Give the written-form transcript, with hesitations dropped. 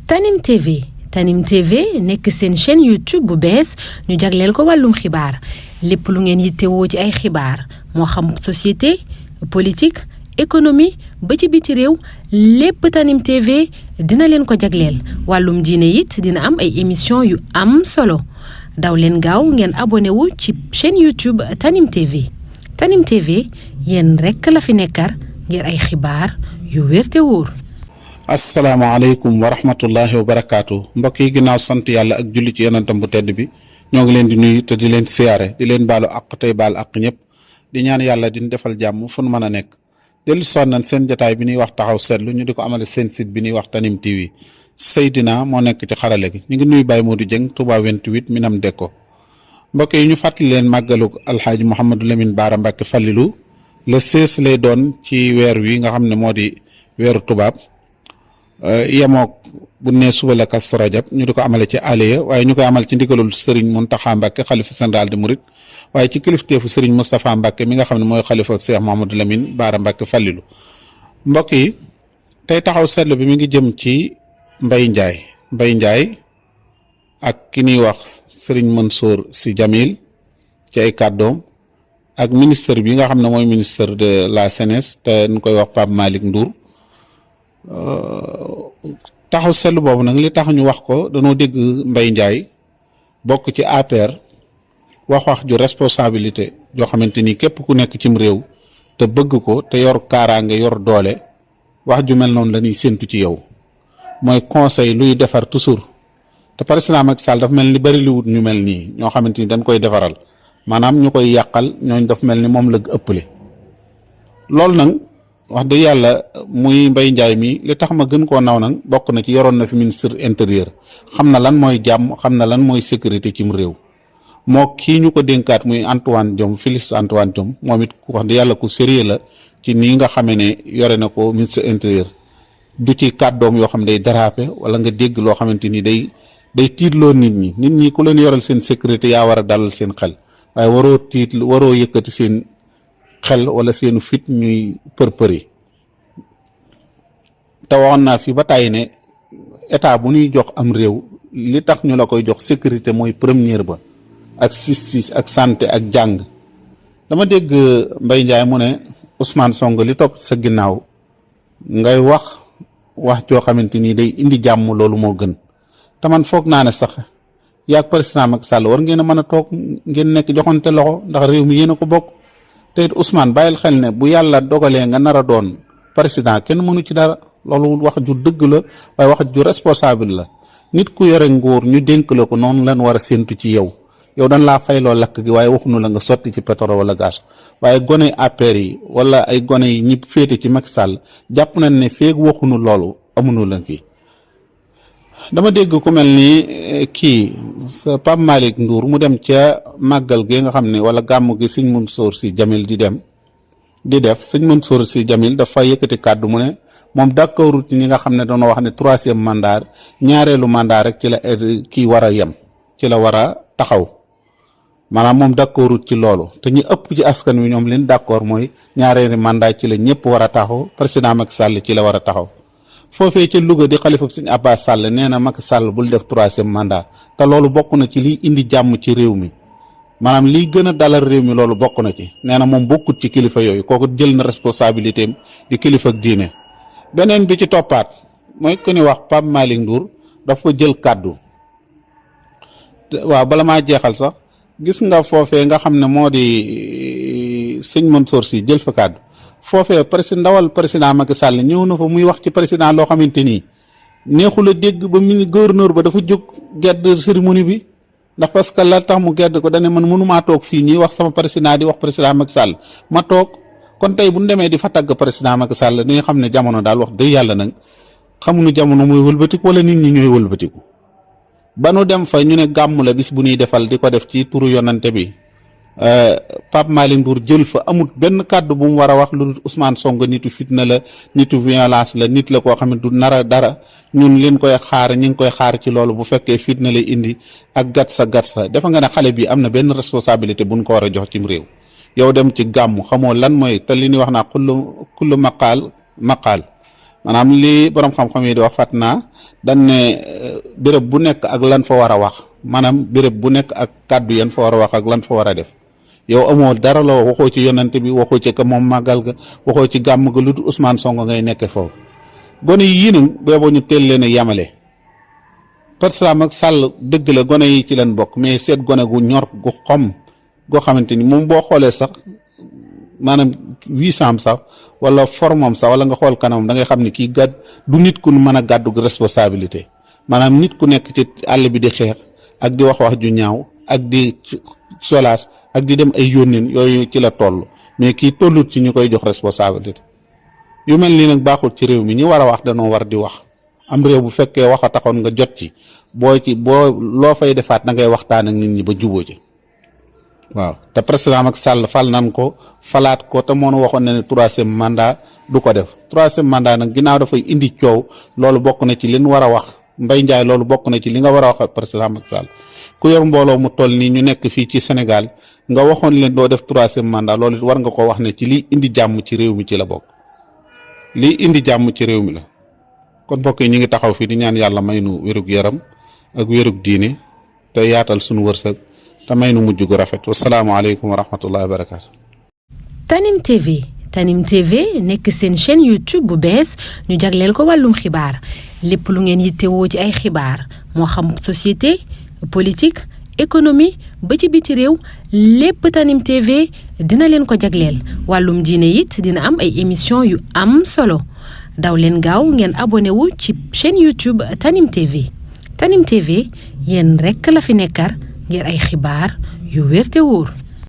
Tanim TV Tanim TV nekk seen chaîne YouTube bu bees ñu jagleel ko wàllum xibaar lépp lu ngeen yittewoo ci ay xibaar moo xam société politique économie ba ci biti réew lépp Tanim TV dina leen ko jagleel wàllum diine it dina am ay émission yu am solo daw leen gaaw ngeen abonné wu ci chaîne YouTube Tanim TV Tanim TV yéen rekk la fi nekkar ngir ay xibaar yu wér te wóor. asalaamaaleykum wa rahmatullahi wa barakaatu mbokk yi ginnaaw sant yàlla ak julli ci yonentam bu tedd bi ñoo ngi leen di nuyu te di leen siyaare di leen baalu àq tey baal àq ñëpp di ñaan yàlla di defal jàmm fu nu mën a nekk dellu sonnan seen jataay bi ñuy wax taxaw seetlu ñu di ko amale seen site bi ñuy wax Tanim TV Seydina moo nekk ci xarale gi ñu ngi nuyu Baye Modou Dieng Touba 28 Minam Dekko mbokk yi ñu fàttali leen màggalu alxaaji Mouhamadou Lamine Bara Mbacke Fallilou le 16 lay doon ci weer wi nga xam ne moo di weeru tubaab yemook bu ne suba la Kazu Rajab ñu di ko amale ci aliya waaye ñu koy amal ci ndigalul Serigne Mountakha Mbacke xalifa général de Mouride waaye ci kilifteefu Serigne Moustapha Mbacke mi nga xam ne mooy xalifa Cheikh Mouhamadou Lamine Bara Mbacke Fallilou mbokk yi tey taxaw seetlu bi mi ngi jëm ci Mbaye Ndiaye ak ki ñuy wax Serigne Mansour Sy Djamil ci ay kàddoom ak ministre bi nga xam ne mooy ministre de la jeunesse te ñu koy wax Pape Malick Ndour taxaw seetlu boobu nag li tax ñu wax ko danoo dégg Mbaye Ndiaye bokk ci APR wax ju responsabilité joo xamante ni képp ku nekk cim réew te bëgg ko te yor kaaraange yor doole wax ju mel noonu la ñuy séntu ci yow mooy conseil luy defar toujours te président Macky Sall dafa mel ni bari li wut ñu mel nii ñoo xamante ni dañ koy defaral maanaam ñu koy yàqal ñooñ dafa mel ni moom la ëppale loolu nag wax dëgg yàlla muy Mbaye Ndiaye mi li tax ma gën koo naw nag bokk na ci yoroon na fi ministre intérieur xam na lan mooy jàmm xam na lan mooy sécurité cim réew moo kii ñu ko dénkaat muy Antoine Diome Félix Antoine Diome moom it wax dëgg yàlla ku sérieux la ci nii nga xamee ne yore na ko ministre intérieur du ci kàddoom yoo xam ne day déraper wala nga dégg loo xamante ni day tiitloo nit ñi ku leen yoral seen sécurité yaa war a dalal seen xel waaye waroo yëkkati seen xel wala seenu fit ñuy përpëri te waxoon naa fi ba tàyyi ne état bu ñuy jox am réew li tax ñu la koy jox sécurité mooy première ba ak justice ak santé ak jàng dama dégg Mbaye Ndiaye mu ne Ousmane Sonko li topp sa ginnaaw ngay wax joo xamante ni day indi jàmm loolu moo gën te man foog naa ne sax yaag président Macky Sall war ngeen a mën a toog ngeen nekk joxante loxo ndax réew mi yéen a ko bokk te it Ousmane bàyyil xel ne bu yàlla dogalee nga nar a doon président kenn mënu ci dara loolu wax ju dëgg la waaye wax ju responsable la nit ku yore nguur ñu dénk la ko noonu lan war a séentu ci yow dañ laa fayloo lakk gi waaye waxuñu la nga sotti ci pétrole wala gaz waaye gone APR yi wala ay gone yi ñi féete ci Macky Sall jàpp nañ ne feeg waxuñu loolu amuñu la kii dama dégg ku mel ni kii sa Pape Malick Ndour mu dem ca màggal gi nga xam ne wala gàmm gi sëñ Mansour Sy Djamil di def sëñ Mansour Sy Djamil dafa yëkkati kàddu mu ne moom d'accord ci ñi nga xam ne dañoo wax ne 3e mandat ñaareelu mandat rek ci la kii war a yem ci la war a taxaw maanaam moom d'accord ci loolu te ñi ëpp ci askan wi ñoom leen d'accord mooy ñaareelu mandat ci la ñëpp war a taxaw président Macky Sall ci la war a taxaw foofee ca Louga di xalifa sëñ Abbas Sall nee na Macky Sall bul def 3e mandat te loolu bokk na ci liy indi jàmm ci réew mi maanaam liy gën a dalal réew mi loolu bokk na ci nee na moom bokkut ci kilifa yooyu kooku jël na responsabilité am di kilifa ak diine beneen bi ci toppaat mooy ku ni wax Pape Malick Ndour dafa jël kàddu waaw bala maa jeexal sax gis nga foofee nga xam ne moo di sëñ Mansour Sy jël fa kàddu foofee ndawal président Macky Sall ñëw na fa muy wax ci président loo xamante ni neexul a dégg ba gouverneur ba dafa jóg gedd cérémonie bi ndax parce que la tax mu gedd ko dane man mënumaa toog fii ñuy wax sama président di wax président Macky Sall ma toog kon tey bu ñu demee di fa tagg président Macky Sall dañuy xam ne jamono daal wax dëgg yàlla nag xamuñu jamono mooy wëlbatiku wala nit ñi ñooy wëlbatiku ba nu dem fa ñu ne gàmm la bis bu ñuy defal di ko def ci turu yonante bi Pape Malick Ndour jël fa amut benn kàddu bu mu war a wax lu dul Ousmane Sonko nitu fitna la nitu violence la nit la koo xam ne du nara dara ñun leen koy xaar ñi ngi koy xaar ci loolu bu fekkee fitna lay indi ak gat sa defa nga ne xale bi am na benn responsabilité buñ ko war a jox cim réew yow dem ci gàmm xamoo lan mooy te li ñuy wax naa kullu maqaal maanaam li borom xam-xam yi di wax fat naa dañ ne béréb bu nekk ak lan fa war a wax maanaam béréb bu nekk ak kàddu yan fa war a wax ak lan fa war a def yow amoo dara la waxoo ci yonante bi waxoo ci ka moom màggal ga waxoo ci gàmm ga lu dul Ousmane Sonko ngay nekke foofu gone yi nag boobu ñu teel leen a yamale parce que ak Sall dëgg la gone yi ci leen bokk mais seet gone gu ñor gu xom goo xamante ni moom boo xoolee sax maanaam 800 sax wala formam sax wala nga xool kanamam da ngay xam ni kii gàdd du nit ku mën a gàddu responsabilité maanaam nit ku nekk ci àll bi di xeex ak di wax ju ñaaw ak di solaas ak di dem ay yónneen yooyu ci la toll mais kii tollut ci ñu koy jox responsabilité yu mel nii nag baaxul ci réew mi ñi war a wax danoo war di wax am réew bu fekkee wax a taxoon nga jot ci boo loo fay defaat da ngay waxtaan ak nit ñi ba juboo ci waaw te président Macky Sall fal nan ko falaat ko te moo nu waxoon ne troisième mandat du ko def troisième mandat nag ginnaaw dafay indi coow loolu bokk na ci li ñu war a wax Mbaye Ndiaye loolu bokk na ci li nga war a wax président Macky Sall ku yor mbooloo mu toll nii ñu nekk fii ci Sénégal nga waxoon leen doo def troisième mandat loolu war nga ko wax ne ci lii indi jàmm ci réew mi ci la bokk lii indi jàmm ci réew mi la kon mbokk yi ñu ngi taxaw fii di ñaan yàlla may nu wérug yaram ak wérug diine te yaatal sunu wërsëg te may nu mujj gu rafet wasalaamaaleykum wa rahmatullahi wa barakaatu. Tanim TV nekk seen chaîne YouTube bu bees ñu jagleel ko wàllum xibaar lépp lu ngeen yittewoo ci ay xibaar moo xam société politique économie ba ci biti réew lépp Tanim TV dina leen ko jagleel wàllum diine it dina am ay émission yu am solo daw leen gaaw ngeen abonné wu ci chaîne YouTube Tanim TV Tanim TV yéen rekk la fi nekkar ngir ay xibaar yu wér te wóor